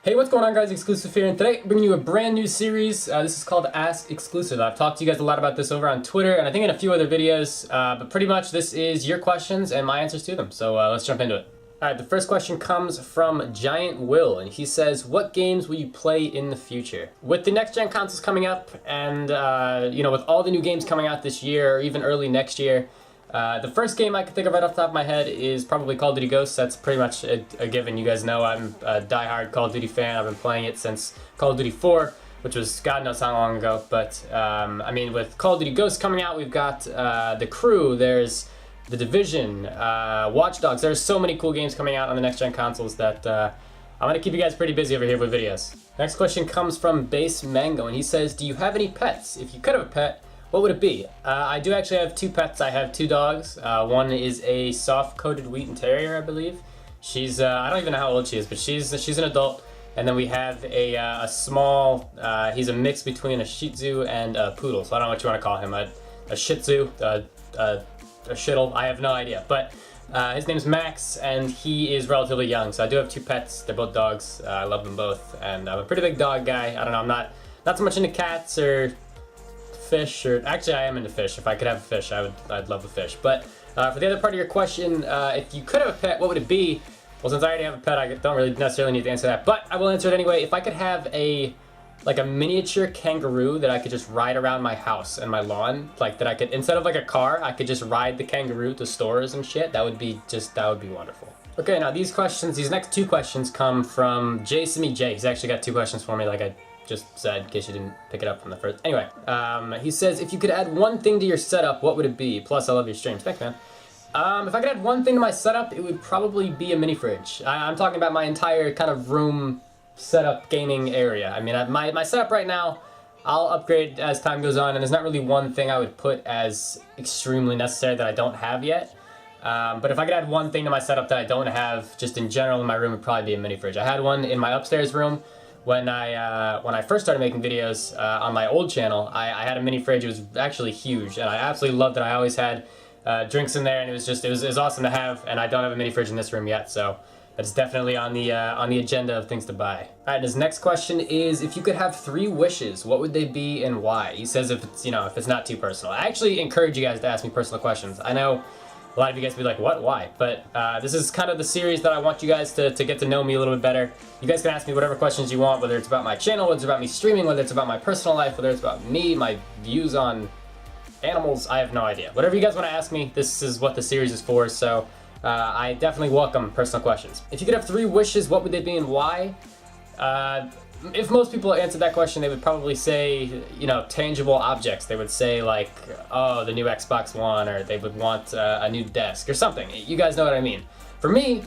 Hey, what's going on, guys? Xclusive here, and today I'm bringing you a brand new series. This is called Ask Xclusive. I've talked to you guys a lot about this over on Twitter, and I think in a few other videos, but pretty much this is your questions and my answers to them, so let's jump into it. Alright, the first question comes from Giant Will, and he says, what games will you play in the future? With the next-gen consoles coming up, and with all the new games coming out this year, or even early next year, the first game I can think of right off the top of my head is probably Call of Duty Ghosts. That's pretty much a given. You guys know I'm a die-hard Call of Duty fan. I've been playing it since Call of Duty 4, which was God knows how long ago. But, I mean, with Call of Duty Ghosts coming out, we've got The Crew, there's The Division, Watch Dogs. There's so many cool games coming out on the next-gen consoles that I'm going to keep you guys pretty busy over here with videos. Next question comes from Base Mango, and he says, do you have any pets? If you could have a pet, what would it be? I do actually have two pets. I have two dogs. One is a soft-coated Wheaten Terrier, I believe. She's, I don't even know how old she is, but she's an adult. And then we have a small, he's a mix between a Shih Tzu and a Poodle. So I don't know what you want to call him, a Shih Tzu, a Shittle, I have no idea. But his name's Max, and he is relatively young. So I do have two pets. They're both dogs. I love them both. And I'm a pretty big dog guy. I don't know, I'm not so much into cats or fish, or actually I am into fish. If I could have a fish, I'd love a fish. But for the other part of your question, if you could have a pet, what would it be? Well, since I already have a pet, I don't really necessarily need to answer that, but I will answer it anyway. If I could have a miniature kangaroo that I could just ride around my house and my lawn, like that I could, instead of like a car, I could just ride the kangaroo to stores and shit, that would be wonderful. Okay, now these next two questions come from Jason J. He's actually got two questions for me, like I just said, in case you didn't pick it up from the first. Anyway, he says, if you could add one thing to your setup, what would it be? Plus, I love your streams. Thanks, man. If I could add one thing to my setup, it would probably be a mini fridge. I'm talking about my entire kind of room setup gaming area. I mean, my setup right now, I'll upgrade as time goes on, and there's not really one thing I would put as extremely necessary that I don't have yet. But if I could add one thing to my setup that I don't have, just in general in my room, it would probably be a mini fridge. I had one in my upstairs room. When I first started making videos on my old channel, I had a mini fridge. It was actually huge, and I absolutely loved it. I always had drinks in there, and it was awesome to have. And I don't have a mini fridge in this room yet, so that's definitely on the agenda of things to buy. All right, his next question is, if you could have 3 wishes, what would they be and why? He says if it's not too personal. I actually encourage you guys to ask me personal questions. I know a lot of you guys will be like, what, why? But this is kind of the series that I want you guys to get to know me a little bit better. You guys can ask me whatever questions you want, whether it's about my channel, whether it's about me streaming, whether it's about my personal life, whether it's about me, my views on animals, I have no idea. Whatever you guys want to ask me, this is what the series is for, so I definitely welcome personal questions. If you could have 3 wishes, what would they be and why? If most people answered that question, they would probably say, tangible objects. They would say like, oh, the new Xbox One, or they would want a new desk or something. You guys know what I mean. For me,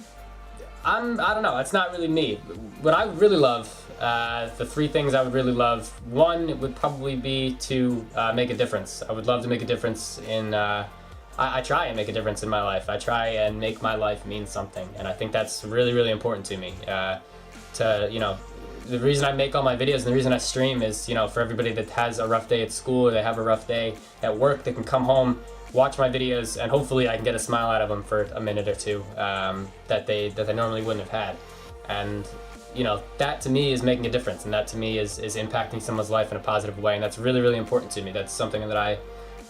I don't know, that's not really me. What I would really love, the 3 things I would really love, one would probably be to make a difference. I would love to make a difference in, I try and make a difference in my life. I try and make my life mean something, and I think that's really, really important to me. The reason I make all my videos and the reason I stream is, for everybody that has a rough day at school or they have a rough day at work, they can come home, watch my videos, and hopefully I can get a smile out of them for a minute or two that they normally wouldn't have had. And, that to me is making a difference, and that to me is impacting someone's life in a positive way, and that's really, really important to me. That's something that I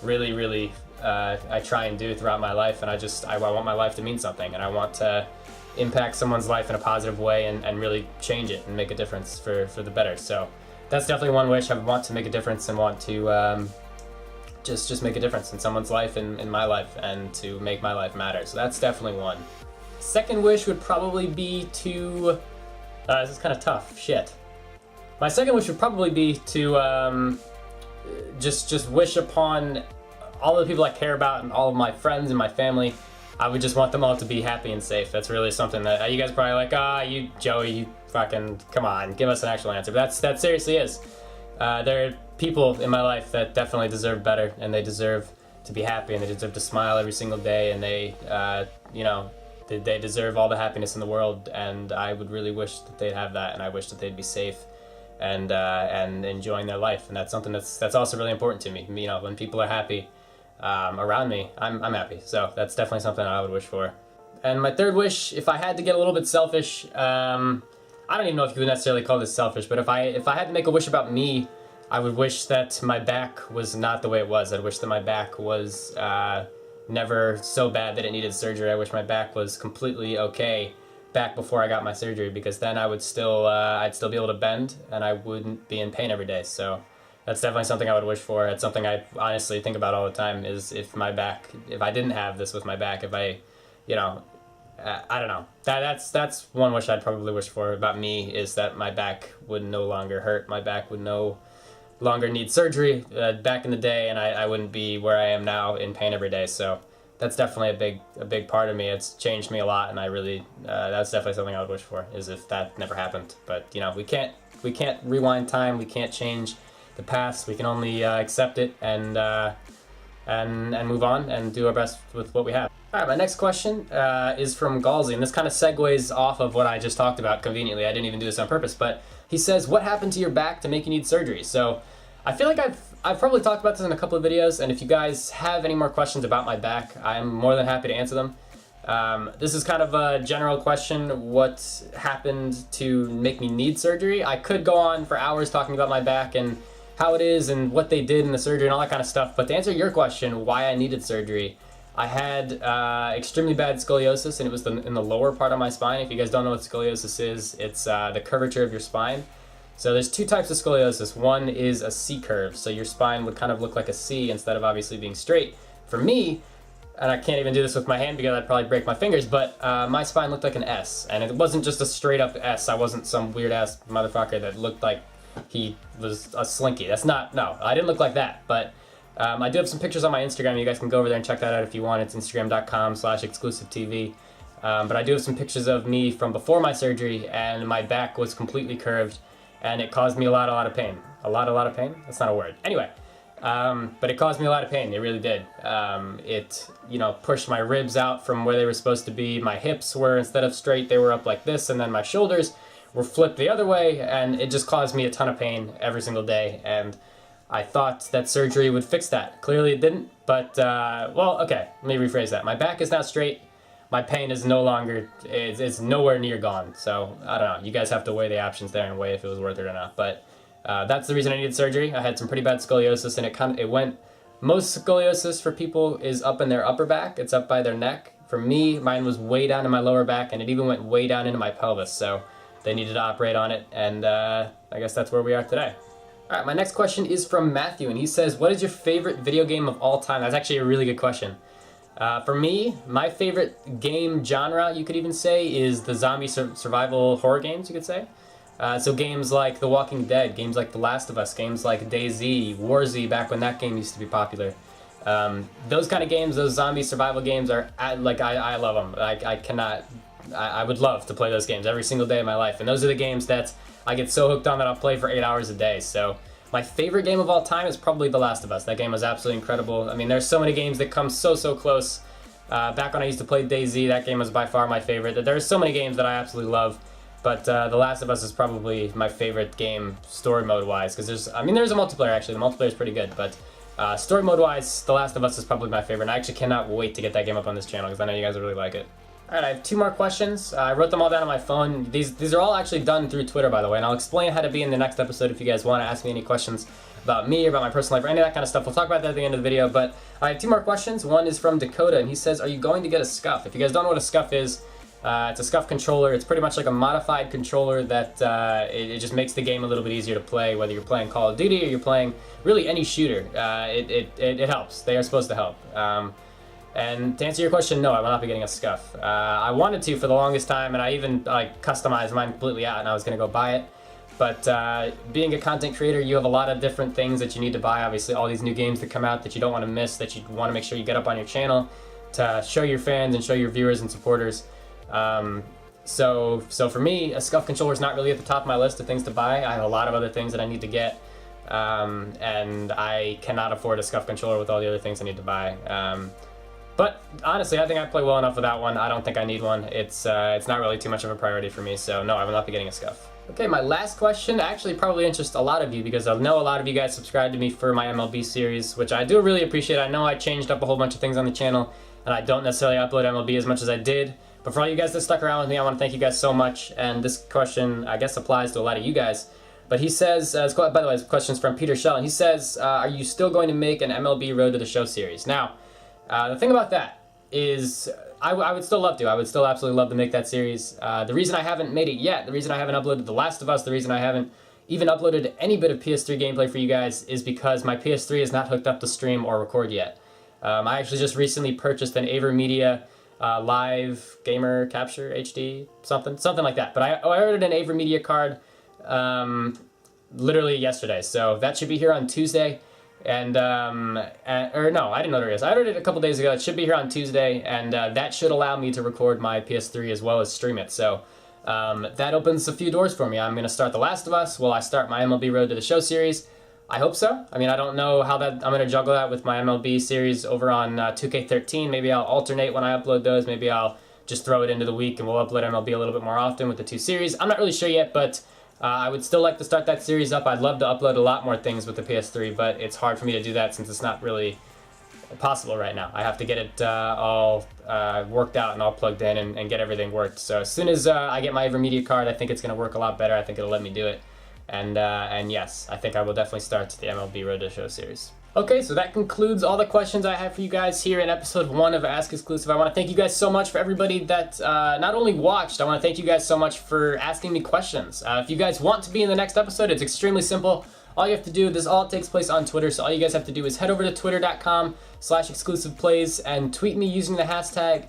really, really, I try and do throughout my life, and I want my life to mean something, and I want to impact someone's life in a positive way and really change it and make a difference for the better. So that's definitely one wish. I want to make a difference and want to just make a difference in someone's life and in my life, and to make my life matter. So that's definitely one. Second wish would probably be to, this is kind of tough, shit. My second wish would probably be to just wish upon all the people I care about and all of my friends and my family. I would just want them all to be happy and safe. That's really something that you guys are probably like, you Joey, you fucking, come on, give us an actual answer. But that seriously is. There are people in my life that definitely deserve better, and they deserve to be happy, and they deserve to smile every single day, and they deserve all the happiness in the world, and I would really wish that they'd have that, and I wish that they'd be safe and enjoying their life. And that's something that's also really important to me. When people are happy around me, I'm happy. So that's definitely something I would wish for. And my third wish, if I had to get a little bit selfish, I don't even know if you would necessarily call this selfish, but if I had to make a wish about me, I would wish that my back was not the way it was. I'd wish that my back was never so bad that it needed surgery. I wish my back was completely okay back before I got my surgery, because then I would still I'd still be able to bend and I wouldn't be in pain every day. So that's definitely something I would wish for. It's something I honestly think about all the time, is if I didn't have this with my back, if I, you know, I don't know. That's one wish I'd probably wish for about me, is that my back would no longer hurt. My back would no longer need surgery back in the day, and I wouldn't be where I am now in pain every day. So that's definitely a big part of me. It's changed me a lot, and I really that's definitely something I would wish for, is if that never happened. But you know, we can't rewind time. We can't change the past. We can only accept it and move on and do our best with what we have. All right, my next question is from Galsey, and this kind of segues off of what I just talked about conveniently. I didn't even do this on purpose, but he says, what happened to your back to make you need surgery? So I feel like I've probably talked about this in a couple of videos, and if you guys have any more questions about my back, I'm more than happy to answer them. This is kind of a general question, what happened to make me need surgery? I could go on for hours talking about my back and how it is and what they did in the surgery and all that kind of stuff, but to answer your question, why I needed surgery, I had extremely bad scoliosis, and it was in the lower part of my spine. If you guys don't know what scoliosis is, it's the curvature of your spine. So there's two types of scoliosis. One is a C curve, so your spine would kind of look like a C instead of obviously being straight. For me, and I can't even do this with my hand because I'd probably break my fingers, but my spine looked like an S, and it wasn't just a straight up S. I wasn't some weird ass motherfucker that looked like he was a slinky. No, I didn't look like that, but I do have some pictures on my Instagram. You guys can go over there and check that out if you want. It's instagram.com/xclusivetv. But I do have some pictures of me from before my surgery, and my back was completely curved, and it caused me a lot of pain. A lot of pain? That's not a word. Anyway, but it caused me a lot of pain. It really did. It, you know, pushed my ribs out from where they were supposed to be. My hips were, instead of straight, they were up like this, and then my shoulders were flipped the other way, and it just caused me a ton of pain every single day. And I thought that surgery would fix that. Clearly it didn't, but, well, okay, let me rephrase that. My back is now straight. My pain is no longer, it's nowhere near gone. So, I don't know. You guys have to weigh the options there and weigh if it was worth it or not. But that's the reason I needed surgery. I had some pretty bad scoliosis, and it went, most scoliosis for people is up in their upper back. It's up by their neck. For me, mine was way down in my lower back, and it even went way down into my pelvis. So they needed to operate on it, and I guess that's where we are today. All right, my next question is from Matthew, and he says, what is your favorite video game of all time? That's actually a really good question. For me, my favorite game genre, you could even say, is the zombie survival horror games, you could say. So games like The Walking Dead, games like The Last of Us, games like DayZ, Warzy, back when that game used to be popular. Those kind of games, those zombie survival games are, I love them. I would love to play those games every single day of my life. And those are the games that I get so hooked on that I'll play for 8 hours a day. So my favorite game of all time is probably The Last of Us. That game was absolutely incredible. I mean, there's so many games that come so close. Back when I used to play DayZ, that game was by far my favorite. There's so many games that I absolutely love, but The Last of Us is probably my favorite game story mode wise, because there's a multiplayer actually. The multiplayer is pretty good, but story mode wise, The Last of Us is probably my favorite, and I actually cannot wait to get that game up on this channel because I know you guys will really like it. All right, I have 2 more questions. I wrote them all down on my phone. These are all actually done through Twitter, by the way, and I'll explain how to be in the next episode if you guys want to ask me any questions about me or about my personal life or any of that kind of stuff. We'll talk about that at the end of the video, but I have 2 more questions. One is from Dakota, and he says, are you going to get a SCUF? If you guys don't know what a SCUF is, it's a SCUF controller. It's pretty much like a modified controller that it just makes the game a little bit easier to play, whether you're playing Call of Duty or you're playing really any shooter. It helps. They are supposed to help. And to answer your question, no, I will not be getting a SCUF. I wanted to for the longest time, and I even customized mine completely out, and I was going to go buy it. But being a content creator, you have a lot of different things that you need to buy. Obviously, all these new games that come out that you don't want to miss, that you want to make sure you get up on your channel to show your fans and show your viewers and supporters. So for me, a SCUF controller is not really at the top of my list of things to buy. I have a lot of other things that I need to get, and I cannot afford a SCUF controller with all the other things I need to buy. But honestly, I think I play well enough without one. I don't think I need one. It's not really too much of a priority for me, so no, I will not be getting a SCUF. Okay, my last question actually probably interests a lot of you because I know a lot of you guys subscribed to me for my MLB series, which I do really appreciate. I know I changed up a whole bunch of things on the channel, and I don't necessarily upload MLB as much as I did But for all you guys that stuck around with me, I want to thank you guys so much. And this question, I guess, applies to a lot of you guys. But he says, by the way, this question's from Peter Shell, and he says, are you still going to make an MLB Road to the Show series? Now, the thing about that is, I would still love to. I would still absolutely love to make that series. The reason I haven't made it yet, the reason I haven't uploaded The Last of Us, the reason I haven't even uploaded any bit of PS3 gameplay for you guys is because my PS3 is not hooked up to stream or record yet. I actually just recently purchased an AverMedia Live Gamer Capture HD, something like that. But I ordered an AverMedia card literally yesterday, so that should be here on Tuesday. And or no, I didn't order it. I ordered it a couple days ago. It should be here on Tuesday, and that should allow me to record my PS3 as well as stream it. So that opens a few doors for me. I'm going to start The Last of Us while I start my MLB Road to the Show series. I hope so. I mean, I don't know how that I'm going to juggle that with my MLB series over on 2K13. Maybe I'll alternate when I upload those. Maybe I'll just throw it into the week and we'll upload MLB a little bit more often with the two series. I'm not really sure yet, but I would still like to start that series up. I'd love to upload a lot more things with the PS3, but it's hard for me to do that since it's not really possible right now. I have to get it all worked out and all plugged in and get everything worked. So as soon as I get my AverMedia card, I think it's going to work a lot better. I think it'll let me do it. And yes, I think I will definitely start the MLB Road to the Show series. Okay, so that concludes all the questions I have for you guys here in episode 1 of Ask Exclusive. I want to thank you guys so much for everybody that not only watched, I want to thank you guys so much for asking me questions. If you guys want to be in the next episode, it's extremely simple. All you have to do, this all takes place on Twitter, so all you guys have to do is head over to twitter.com/xclusiveplays and tweet me using the hashtag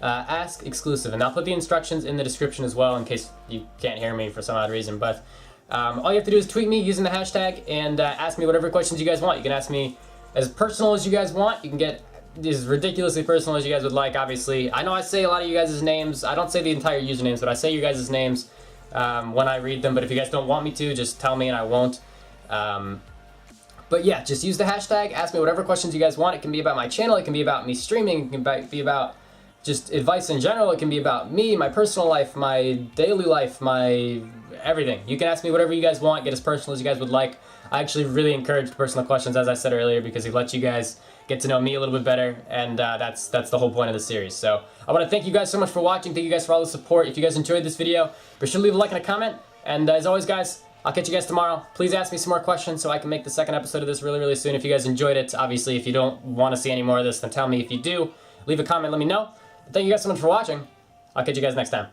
Ask Exclusive, and I'll put the instructions in the description as well in case you can't hear me for some odd reason. But all you have to do is tweet me using the hashtag and ask me whatever questions you guys want. You can ask me as personal as you guys want. You can get as ridiculously personal as you guys would like, obviously. I know I say a lot of you guys' names. I don't say the entire usernames, but I say you guys' names when I read them. But if you guys don't want me to, just tell me and I won't. But yeah, just use the hashtag. Ask me whatever questions you guys want. It can be about my channel. It can be about me streaming. It can be about just advice in general. It can be about me, my personal life, my daily life, my everything. You can ask me whatever you guys want, get as personal as you guys would like. I actually really encourage personal questions, as I said earlier, because it lets you guys get to know me a little bit better, and that's the whole point of the series. So I want to thank you guys so much for watching. Thank you guys for all the support. If you guys enjoyed this video, be sure to leave a like and a comment. And as always, guys, I'll catch you guys tomorrow. Please ask me some more questions so I can make the second episode of this really, really soon. If you guys enjoyed it, obviously, if you don't want to see any more of this, then tell me. If you do, leave a comment, let me know. Thank you guys so much for watching. I'll catch you guys next time.